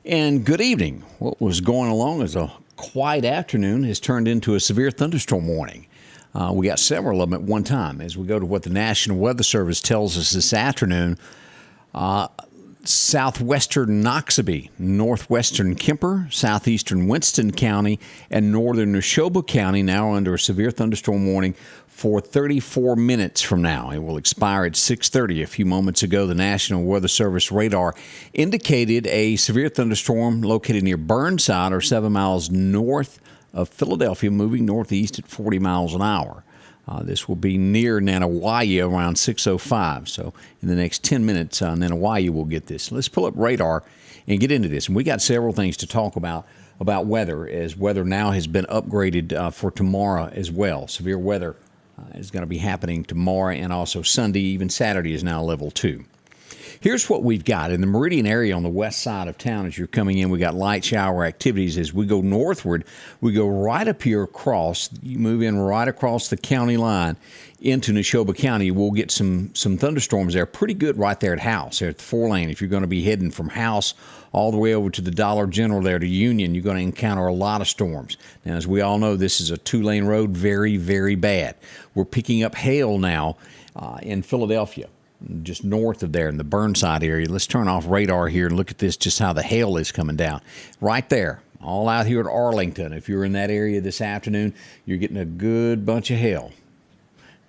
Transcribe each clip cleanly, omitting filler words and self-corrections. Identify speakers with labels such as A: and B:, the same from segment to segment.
A: And good evening. What was going along as a quiet afternoon has turned into a severe thunderstorm warning. We got several of them at one time. As we go to what the National Weather Service tells us this afternoon, Southwestern Noxubee, Northwestern Kemper, Southeastern Winston County, and Northern Neshoba County now under a severe thunderstorm warning for 34 minutes from now. It will expire at 6:30. A few moments ago, the National Weather Service radar indicated a severe thunderstorm located near Burnside, or 7 miles north of Philadelphia, moving northeast at 40 miles an hour. This will be near Nanawaya around 6:05. So in the next 10 minutes, Nanawaya will get this. Let's pull up radar and get into this. And we got several things to talk about weather, as weather now has been upgraded for tomorrow as well. Severe weather is going to be happening tomorrow, and also Sunday, even Saturday is now level 2. Here's what we've got. In the Meridian area on the west side of town, as you're coming in, we got light shower activities. As we go northward, we go right up here across, you move in right across the county line into Neshoba County. We'll get some thunderstorms there. Pretty good right there at House, there at the 4-lane. If you're going to be heading from House all the way over to the Dollar General there to Union, you're going to encounter a lot of storms. Now, as we all know, this is a 2-lane road, very, very bad. We're picking up hail now in Philadelphia, just north of there in the Burnside area. Let's turn off radar here and look at this, just how the hail is coming down. Right there, all out here at Arlington. If you're in that area this afternoon, you're getting a good bunch of hail.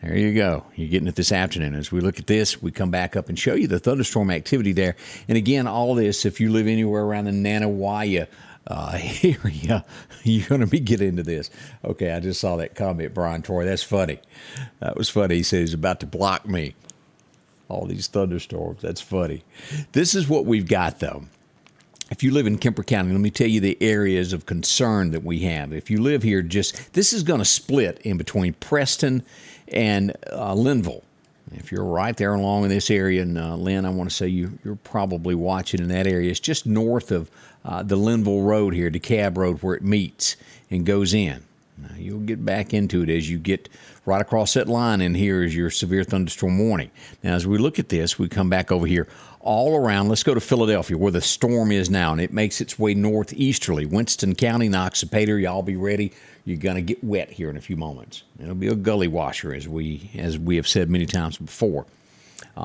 A: There you go. You're getting it this afternoon. As we look at this, we come back up and show you the thunderstorm activity there. And again, all this, if you live anywhere around the Nanawaya area, you're going to be getting into this. Okay, I just saw that comment, Brian Torrey. That's funny. That was funny. He said he's about to block me. All these thunderstorms. That's funny. This is what we've got, though. If you live in Kemper County, let me tell you the areas of concern that we have. If you live here, this is going to split in between Preston and Linville. If you're right there along in this area, and Lynn, I want to say you're probably watching in that area. It's just north of the Linville Road here, DeKalb Road, where it meets and goes in. Now, you'll get back into it as you get right across that line, and here is your severe thunderstorm warning. Now, as we look at this, we come back over here all around. Let's go to Philadelphia, where the storm is now, and it makes its way northeasterly. Winston County, Noxubee, y'all be ready. You're going to get wet here in a few moments. It'll be a gully washer, as we have said many times before.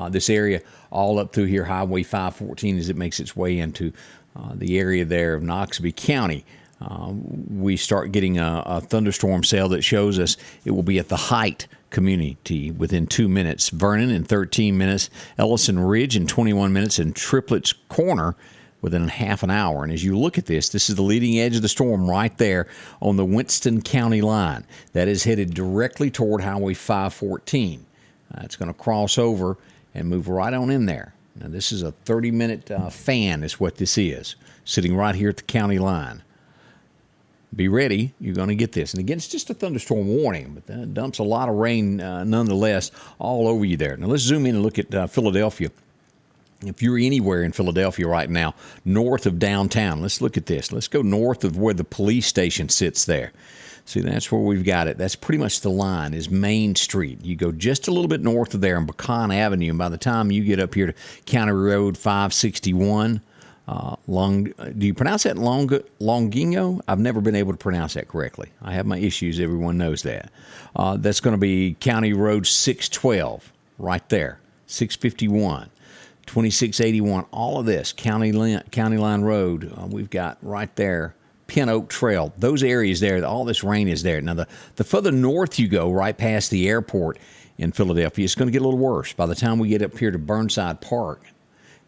A: This area all up through here, Highway 514, as it makes its way into the area there of Noxubee County. We start getting a thunderstorm cell that shows us it will be at the Height community within 2 minutes, Vernon in 13 minutes, Ellison Ridge in 21 minutes, and Triplets Corner within half an hour. And as you look at this is the leading edge of the storm right there on the Winston County line. That is headed directly toward Highway 514. It's going to cross over and move right on in there. Now, this is a 30-minute fan is what this is, sitting right here at the county line. Be ready. You're going to get this. And again, it's just a thunderstorm warning, but that dumps a lot of rain nonetheless all over you there. Now, let's zoom in and look at Philadelphia. If you're anywhere in Philadelphia right now, north of downtown, let's look at this. Let's go north of where the police station sits there. See, that's where we've got it. That's pretty much the line, is Main Street. You go just a little bit north of there on Pecan Avenue, and by the time you get up here to County Road 561, do you pronounce that Longino? I've never been able to pronounce that correctly. I have my issues. Everyone knows that. That's going to be County Road 612 right there, 651, 2681. All of this, County Line Road, we've got right there. Pin Oak Trail, those areas there, all this rain is there. Now, the further north you go, right past the airport in Philadelphia, it's going to get a little worse. By the time we get up here to Burnside Park,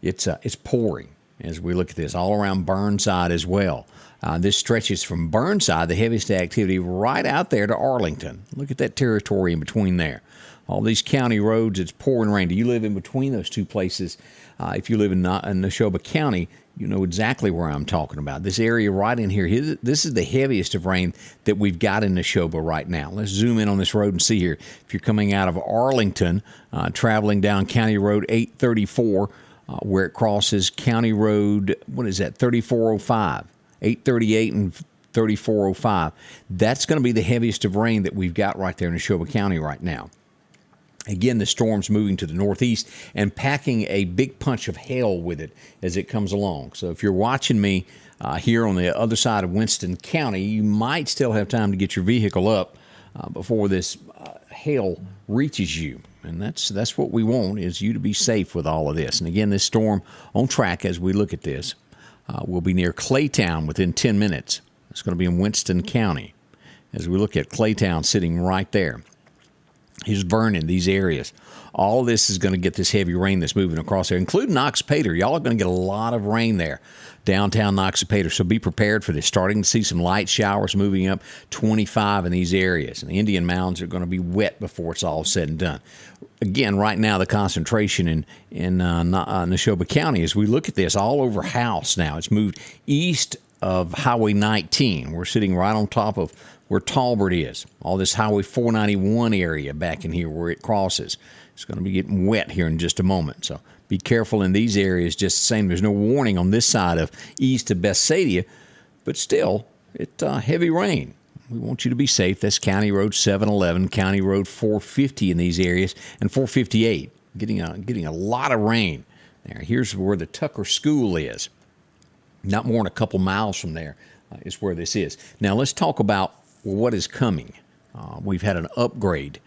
A: it's pouring. As we look at this, all around Burnside as well. This stretches from Burnside, the heaviest activity, right out there to Arlington. Look at that territory in between there. All these county roads, it's pouring rain. Do you live in between those two places? If you live in Neshoba County, you know exactly where I'm talking about. This area right in here, this is the heaviest of rain that we've got in Neshoba right now. Let's zoom in on this road and see here. If you're coming out of Arlington, traveling down County Road 834, where it crosses County Road, 3405, 838 and 3405. That's going to be the heaviest of rain that we've got right there in Neshoba County right now. Again, the storm's moving to the northeast and packing a big punch of hail with it as it comes along. So if you're watching me here on the other side of Winston County, you might still have time to get your vehicle up before this hail reaches you. And that's what we want, is you to be safe with all of this. And again, this storm on track as we look at this will be near Claytown within 10 minutes. It's going to be in Winston County as we look at Claytown sitting right there. Here's Vernon, these areas. All of this is going to get this heavy rain that's moving across there, including Noxubee. Y'all are going to get a lot of rain there, downtown Noxubee. So be prepared for this. Starting to see some light showers moving up 25 in these areas. And the Indian Mounds are going to be wet before it's all said and done. Again, right now, the concentration in Neshoba County, as we look at this, all over House now. It's moved east of Highway 19. We're sitting right on top of where Talbert is. All this Highway 491 area back in here where it crosses. It's going to be getting wet here in just a moment. So be careful in these areas. Just the same, there's no warning on this side of east of Bethsaida, but still, it's heavy rain. We want you to be safe. That's County Road 711, County Road 450 in these areas, and 458. Getting a lot of rain there. Here's where the Tucker School is. Not more than a couple miles from there is where this is. Now let's talk about what is coming. We've had an upgrade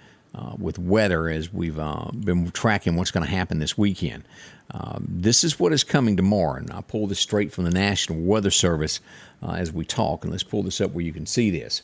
A: with weather as we've been tracking what's going to happen this weekend. This is what is coming tomorrow, and I pull this straight from the National Weather Service as we talk, and let's pull this up where you can see this.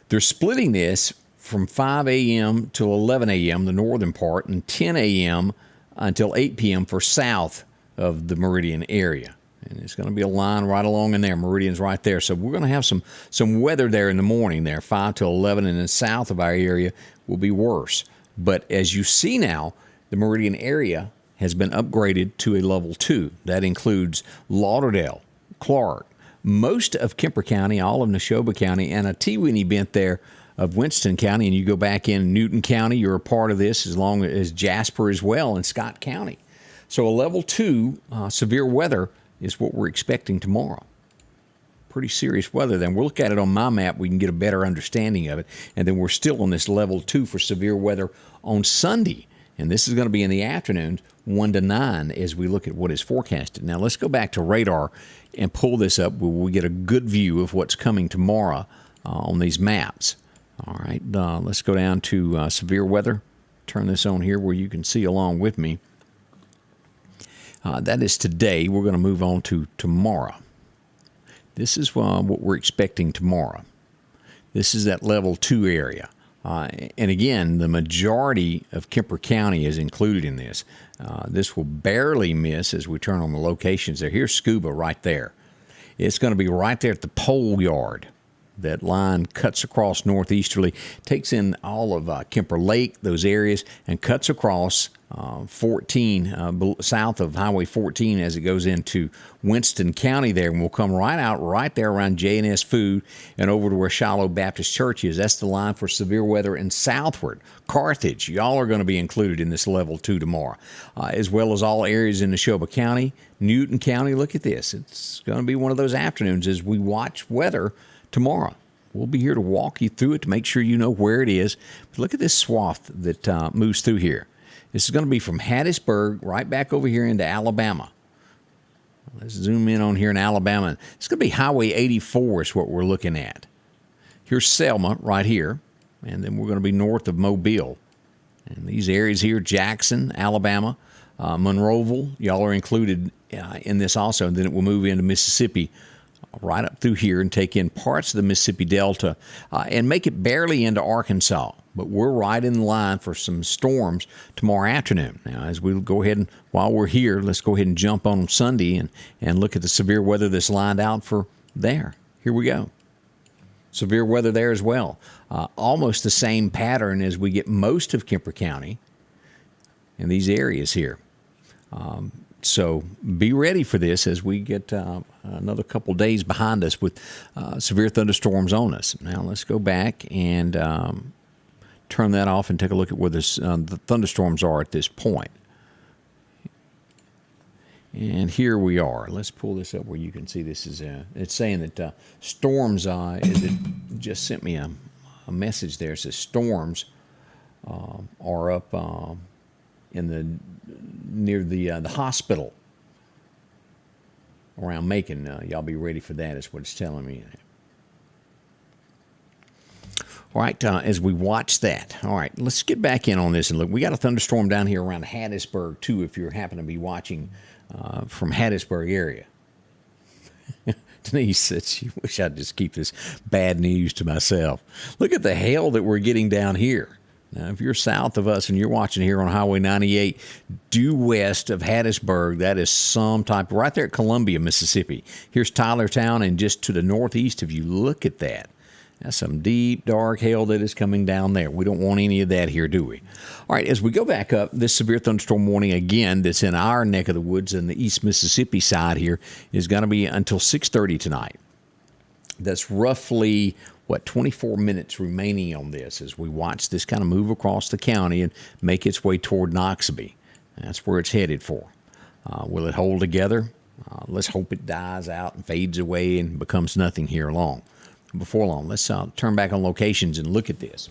A: They're splitting this from 5 a.m. to 11 a.m., the northern part, and 10 a.m. until 8 p.m. for south of the Meridian area. And it's going to be a line right along in there. Meridian's right there. So we're going to have some weather there in the morning there, 5 to 11, and then south of our area will be worse. But as you see now, the Meridian area has been upgraded to a level 2. That includes Lauderdale, Clark, most of Kemper County, all of Neshoba County, and a teeny bit there of Winston County. And you go back in Newton County, you're a part of this, as long as Jasper as well, and Scott County. So a level 2 severe weather is what we're expecting tomorrow. Pretty serious weather. Then we'll look at it on my map. We can get a better understanding of it. And then we're still on this level 2 for severe weather on Sunday. And this is going to be in the afternoons, 1 to 9, as we look at what is forecasted. Now let's go back to radar and pull this up where we get a good view of what's coming tomorrow on these maps. All right, let's go down to severe weather. Turn this on here where you can see along with me. That is today. We're going to move on to tomorrow. This is what we're expecting tomorrow. This is that level 2 area. And again, the majority of Kemper County is included in this. This will barely miss as we turn on the locations there. Here's Scuba right there. It's going to be right there at the pole yard. That line cuts across northeasterly, takes in all of Kemper Lake, those areas, and cuts across 14, south of Highway 14 as it goes into Winston County there. And we'll come right out right there around J&S Food and over to where Shiloh Baptist Church is. That's the line for severe weather and southward. Carthage, y'all are going to be included in this level 2 tomorrow, as well as all areas in Neshoba County, Newton County. Look at this. It's going to be one of those afternoons as we watch weather tomorrow. We'll be here to walk you through it to make sure you know where it is. But look at this swath that moves through here. This is going to be from Hattiesburg right back over here into Alabama. Let's zoom in on here in Alabama. It's going to be Highway 84 is what we're looking at. Here's Selma right here, and then we're going to be north of Mobile. And these areas here, Jackson, Alabama, Monroeville, y'all are included in this also. And then it will move into Mississippi right up through here and take in parts of the Mississippi Delta and make it barely into Arkansas. But we're right in line for some storms tomorrow afternoon. Now, as we go ahead and, while we're here, let's go ahead and jump on Sunday and look at the severe weather that's lined out for there. Here we go. Severe weather there as well. Almost the same pattern as we get most of Kemper County in these areas here. So be ready for this as we get another couple days behind us with severe thunderstorms on us. Now let's go back and turn that off and take a look at where the thunderstorms are at this point. And here we are. Let's pull this up where you can see this is. It's saying that storms. It just sent me a message there. It says storms are up near the hospital around Macon. Y'all be ready for that, is what it's telling me. All right, as we watch that, all right, let's get back in on this and look. We got a thunderstorm down here around Hattiesburg, too, if you happen to be watching from Hattiesburg area. Denise said she wish I'd just keep this bad news to myself. Look at the hail that we're getting down here. Now, if you're south of us and you're watching here on Highway 98, due west of Hattiesburg, that is some type, right there at Columbia, Mississippi. Here's Tylertown, and just to the northeast of you, look at that. That's some deep, dark hail that is coming down there. We don't want any of that here, do we? All right, as we go back up, this severe thunderstorm warning, again, that's in our neck of the woods in the East Mississippi side here, is going to be until 6:30 tonight. That's roughly, 24 minutes remaining on this as we watch this kind of move across the county and make its way toward Noxubee. That's where it's headed for. Will it hold together? Let's hope it dies out and fades away and becomes nothing here before long. Let's turn back on locations and look at this.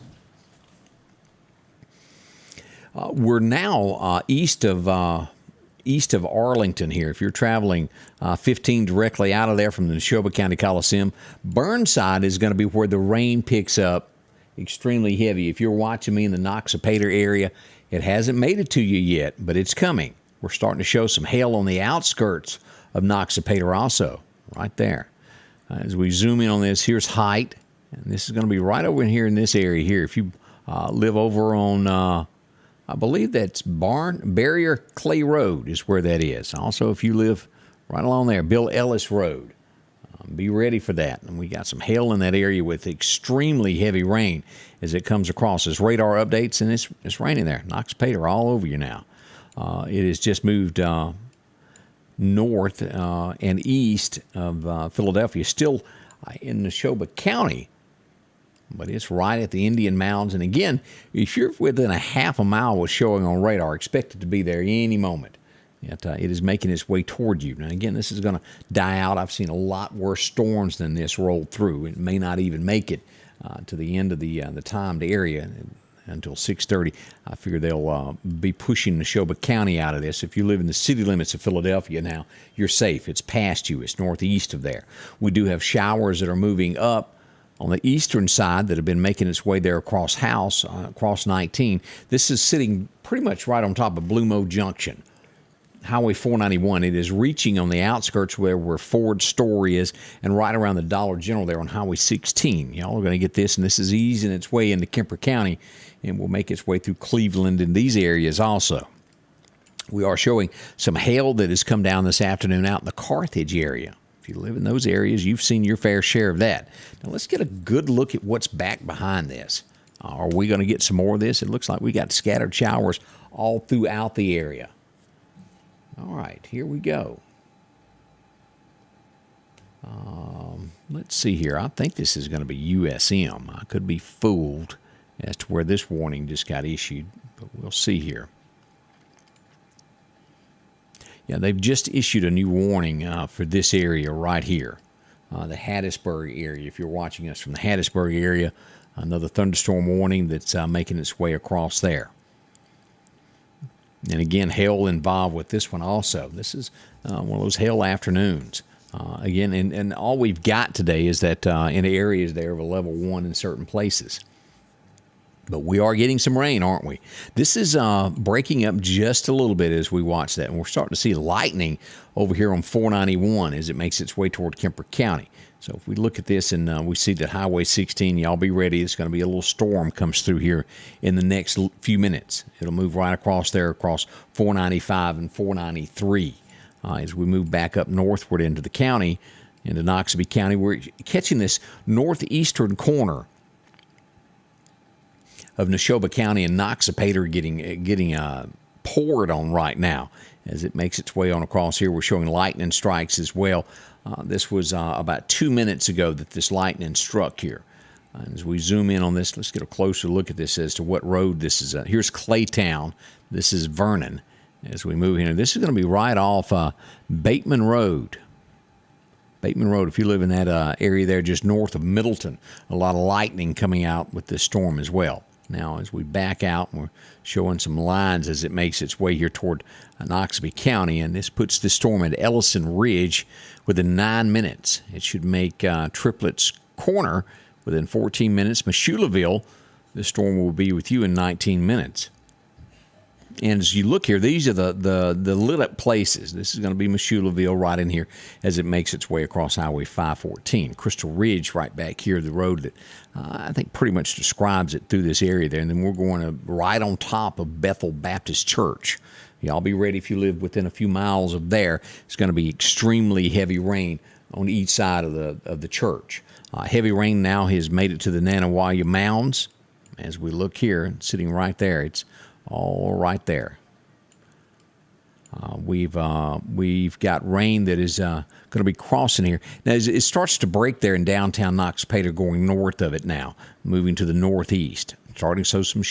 A: We're now east of Arlington here. If you're traveling 15 directly out of there from the Neshoba County Coliseum, Burnside is going to be where the rain picks up extremely heavy. If you're watching me in the Noxapater area, it hasn't made it to you yet, but it's coming. We're starting to show some hail on the outskirts of Noxapater also, right there. As we zoom in on this, here's Height, and this is going to be right over in here in this area here. If you live over on, I believe that's Barrier Clay Road is where that is. Also, if you live right along there, Bill Ellis Road, be ready for that. And we got some hail in that area with extremely heavy rain as it comes across. As radar updates, and it's raining there. Noxapater all over you now. It has just moved north and east of Philadelphia, still in Neshoba County, but it's right at the Indian Mounds. And again, if you're within a half a mile was showing on radar, expect it to be there any moment. It is making its way toward you. Now, again, this is going to die out. I've seen a lot worse storms than this roll through. It may not even make it to the end of the timed area until 6:30. I figure they'll be pushing Neshoba County out of this. If you live in the city limits of Philadelphia now, you're safe. It's past you. It's northeast of there. We do have showers that are moving up on the eastern side that have been making its way there across 19. This is sitting pretty much right on top of Blue Mo Junction. Highway 491, it is reaching on the outskirts where Ford Store is and right around the Dollar General there on Highway 16. Y'all are going to get this, and this is easing its way into Kemper County and will make its way through Cleveland and these areas also. We are showing some hail that has come down this afternoon out in the Carthage area. If you live in those areas, you've seen your fair share of that. Now let's get a good look at what's back behind this. Are we going to get some more of this? It looks like we got scattered showers all throughout the area. All right, here we go. Let's see here. I think this is going to be USM. I could be fooled as to where this warning just got issued, but we'll see here. Yeah, they've just issued a new warning for this area right here, the Hattiesburg area. If you're watching us from the Hattiesburg area, another thunderstorm warning that's making its way across there. And again, hail involved with this one also. This is one of those hail afternoons. Again, and all we've got today is that in areas there of a level 1 in certain places. But we are getting some rain, aren't we? This is breaking up just a little bit as we watch that. And we're starting to see lightning over here on 491 as it makes its way toward Kemper County. So if we look at this and we see that Highway 16, y'all be ready. It's going to be a little storm comes through here in the next few minutes. It'll move right across there, across 495 and 493. As we move back up northward into the county, into Noxubee County, we're catching this northeastern corner of Neshoba County and Noxapater getting poured on right now as it makes its way on across here. We're showing lightning strikes as well. This was about 2 minutes ago that this lightning struck here. As we zoom in on this, let's get a closer look at this as to what road this is. Here's Claytown. This is Vernon. As we move in, this is going to be right off Bateman Road. Bateman Road, if you live in that area there just north of Middleton, a lot of lightning coming out with this storm as well. Now, as we back out, we're showing some lines as it makes its way here toward Noxubee County, and this puts the storm at Ellison Ridge within 9 minutes. It should make Triplets Corner within 14 minutes. Meshulaville, the storm will be with you in 19 minutes. And as you look here, these are the lit up places. This is going to be Meshulaville right in here as it makes its way across Highway 514. Crystal Ridge right back here, the road that I think pretty much describes it through this area there. And then we're going to right on top of Bethel Baptist Church. Y'all be ready if you live within a few miles of there. It's going to be extremely heavy rain on each side of the church. Heavy rain now has made it to the Nanawaya Mounds. As we look here, sitting right there, it's all right there. We've got rain that is going to be crossing here. Now, as it starts to break there in downtown Noxubee, going north of it now, moving to the northeast. Starting to show some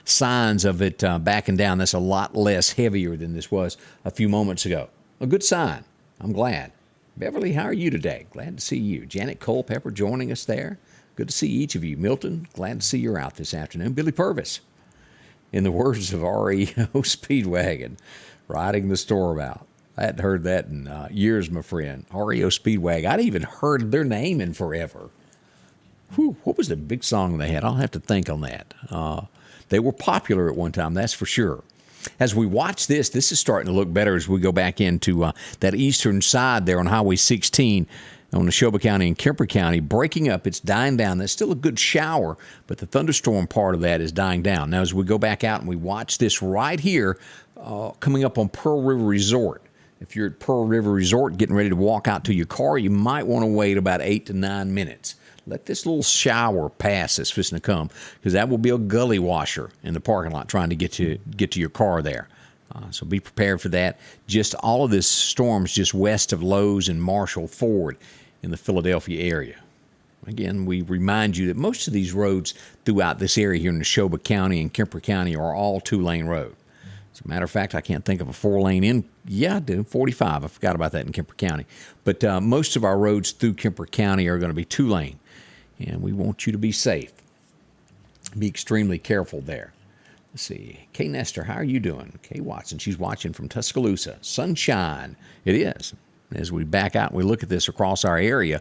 A: signs of it backing down. That's a lot less heavier than this was a few moments ago. A good sign. I'm glad. Beverly, how are you today? Glad to see you. Janet Culpepper joining us there. Good to see each of you. Milton, glad to see you're out this afternoon. Billy Purvis, in the words of REO Speedwagon, riding the storm out. I hadn't heard that in years, my friend. REO Speedwagon. I'd even heard their name in forever. Whew, what was the big song they had? I'll have to think on that. They were popular at one time, that's for sure. As we watch this is starting to look better as we go back into that eastern side there on Highway 16 on Neshoba County and Kemper County, breaking up. It's dying down. That's still a good shower, but the thunderstorm part of that is dying down. Now, as we go back out and we watch this right here, coming up on Pearl River Resort. If you're at Pearl River Resort getting ready to walk out to your car, you might want to wait about 8 to 9 minutes. Let this little shower pass that's fixing to come, because that will be a gully washer in the parking lot trying to get to your car there. So be prepared for that. Just all of this storms just west of Lowe's and Marshall Ford in the Philadelphia area. Again, we remind you that most of these roads throughout this area here in Neshoba County and Kemper County are all two-lane road. As a matter of fact, I can't think of a four-lane in. Yeah, I do. 45. I forgot about that in Kemper County. But most of our roads through Kemper County are going to be two-lane. And we want you to be safe. Be extremely careful there. Let's see. Kay Nestor, how are you doing? Kay Watson, she's watching from Tuscaloosa. Sunshine. It is. As we back out and we look at this across our area,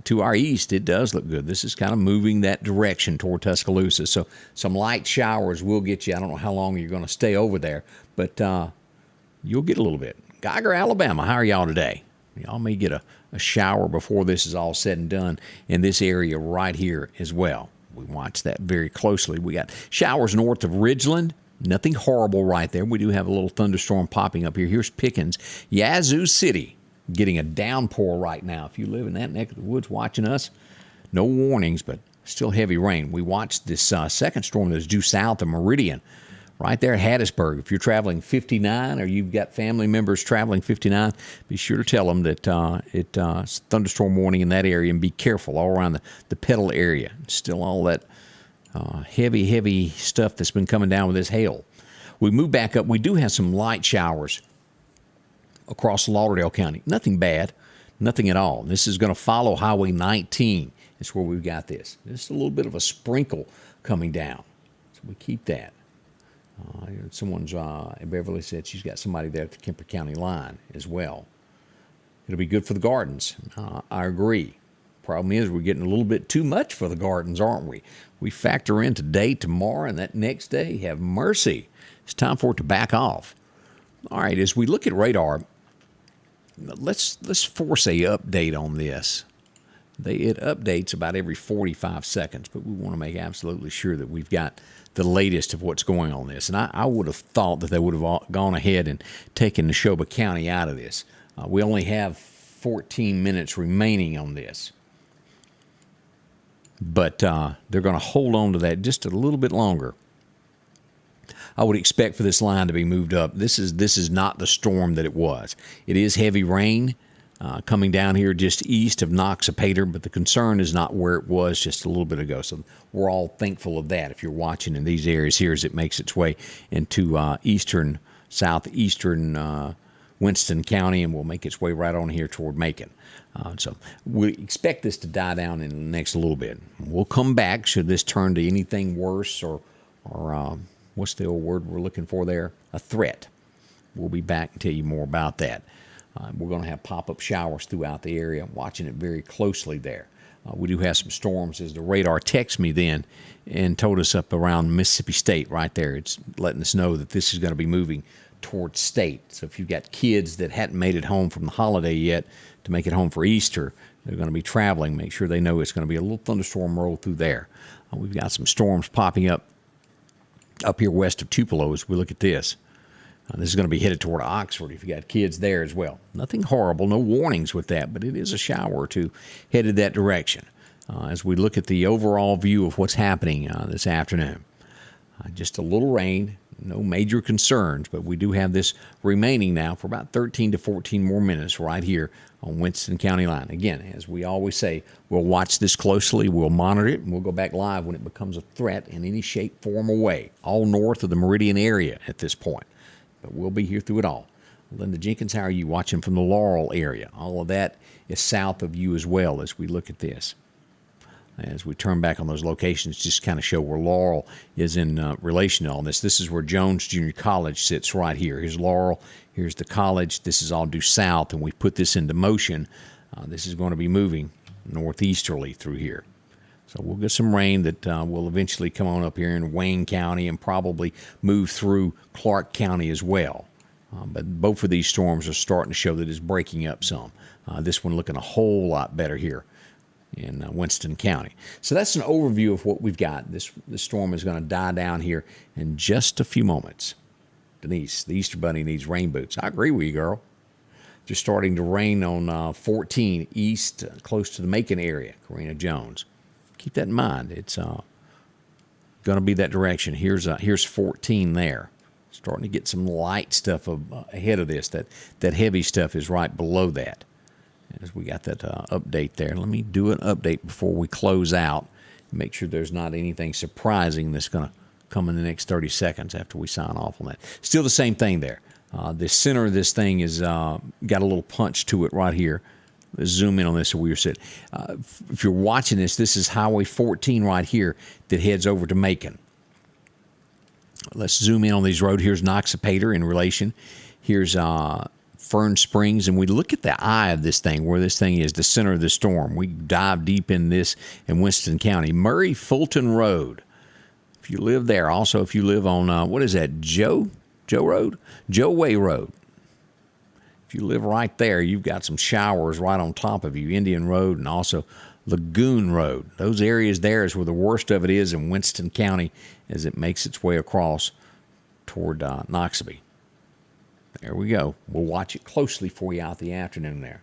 A: to our east, it does look good. This is kind of moving that direction toward Tuscaloosa. So some light showers will get you. I don't know how long you're going to stay over there, but you'll get a little bit. Geiger, Alabama, how are y'all today? Y'all may get a shower before this is all said and done in this area right here as well. We watch that very closely. We got showers north of Ridgeland. Nothing horrible right there. We do have a little thunderstorm popping up here. Here's Pickens. Yazoo City getting a downpour right now. If you live in that neck of the woods watching us, no warnings, but still heavy rain. We watched this second storm that's due south of Meridian right there at Hattiesburg. If you're traveling 59 or you've got family members traveling 59, be sure to tell them that it's thunderstorm warning in that area, and be careful all around the Petal area. Still all that heavy stuff that's been coming down with this hail. We move back up. We do have some light showers across Lauderdale County. Nothing bad, nothing at all. This is going to follow Highway 19. That's where we've got this. Just a little bit of a sprinkle coming down. So we keep that. Someone's, Beverly said she's got somebody there at the Kemper County line as well. It'll be good for the gardens. I agree. Problem is we're getting a little bit too much for the gardens, aren't we? We factor in today, tomorrow, and that next day, have mercy. It's time for it to back off. All right, as we look at radar, let's force a update on this. It updates about every 45 seconds, but we want to make absolutely sure that we've got the latest of what's going on this. And I would have thought that they would have gone ahead and taken Neshoba County out of this. We only have 14 minutes remaining on this. But they're going to hold on to that just a little bit longer. I would expect for this line to be moved up. This is not the storm that it was. It is heavy rain coming down here just east of Noxubee, but the concern is not where it was just a little bit ago. So we're all thankful of that if you're watching in these areas here as it makes its way into southeastern Winston County and will make its way right on here toward Macon. So we expect this to die down in the next little bit. We'll come back should this turn to anything worse or what's the old word we're looking for there? A threat. We'll be back and tell you more about that. We're going to have pop-up showers throughout the area, watching it very closely there. We do have some storms, as the radar texted me then and told us up around Mississippi State right there. It's letting us know that this is going to be moving towards state. So if you've got kids that hadn't made it home from the holiday yet to make it home for Easter, they're going to be traveling. Make sure they know it's going to be a little thunderstorm roll through there. We've got some storms popping up here west of Tupelo as we look at this. This is going to be headed toward Oxford if you got kids there as well. Nothing horrible, no warnings with that, but it is a shower or two headed that direction. As we look at the overall view of what's happening this afternoon, just a little rain, no major concerns, but we do have this remaining now for about 13 to 14 more minutes right here on Winston County line. Again, as we always say, we'll watch this closely, we'll monitor it, and we'll go back live when it becomes a threat in any shape, form, or way, all north of the Meridian area at this point. But we'll be here through it all. Linda Jenkins, how are you watching from the Laurel area? All of that is south of you as well as we look at this. As we turn back on those locations, just kind of show where Laurel is in relation to all this. This is where Jones Junior College sits right here. Here's Laurel. Here's the college. This is all due south, and we put this into motion. This is going to be moving northeasterly through here. So we'll get some rain that will eventually come on up here in Wayne County and probably move through Clark County as well. But both of these storms are starting to show that it's breaking up some. This one looking a whole lot better here in Winston County. So that's an overview of what we've got. This storm is going to die down here in just a few moments. Denise, the Easter Bunny needs rain boots. I agree with you, girl. Just starting to rain on 14 east, close to the Macon area, Karina Jones. Keep that in mind. It's going to be that direction. Here's 14 there. Starting to get some light stuff ahead of this. That heavy stuff is right below that. As we got that update there. Let me do an update before we close out. Make sure there's not anything surprising that's going to come in the next 30 seconds after we sign off on that. Still the same thing there. The center of this thing is got a little punch to it right here. Let's zoom in on this so we were sitting. If you're watching this is Highway 14 right here that heads over to Macon. Let's zoom in on these roads. Here's Noxubee in relation. Here's Fern Springs, and we look at the eye of this thing, where this thing is, the center of the storm. We dive deep in this in Winston County. Murray Fulton Road. If you live there, also if you live on, what is that, Joe Road? Joe Way Road. If you live right there, you've got some showers right on top of you, Indian Road and also Lagoon Road. Those areas there is where the worst of it is in Winston County as it makes its way across toward Noxubee. There we go. We'll watch it closely for you out the afternoon there.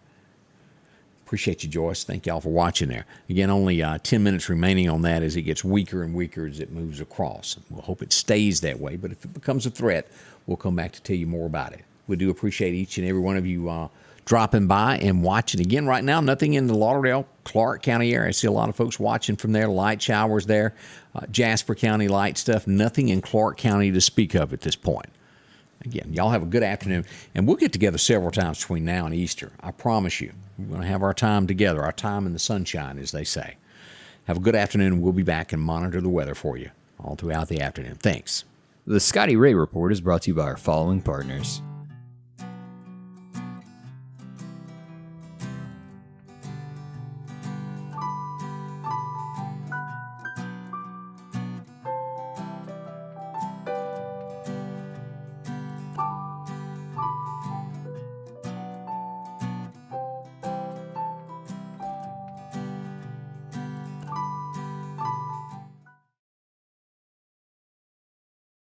A: Appreciate you, Joyce. Thank y'all for watching there. Again, only 10 minutes remaining on that as it gets weaker and weaker as it moves across. We'll hope it stays that way, but if it becomes a threat, we'll come back to tell you more about it. We do appreciate each and every one of you dropping by and watching. Again, right now, nothing in the Lauderdale, Clark County area. I see a lot of folks watching from there, light showers there. Jasper County, light stuff. Nothing in Clark County to speak of at this point. Again, y'all have a good afternoon, and we'll get together several times between now and Easter. I promise you. We're going to have our time together, our time in the sunshine, as they say. Have a good afternoon, and we'll be back and monitor the weather for you all throughout the afternoon. Thanks.
B: The Scotty Ray Report is brought to you by our following partners: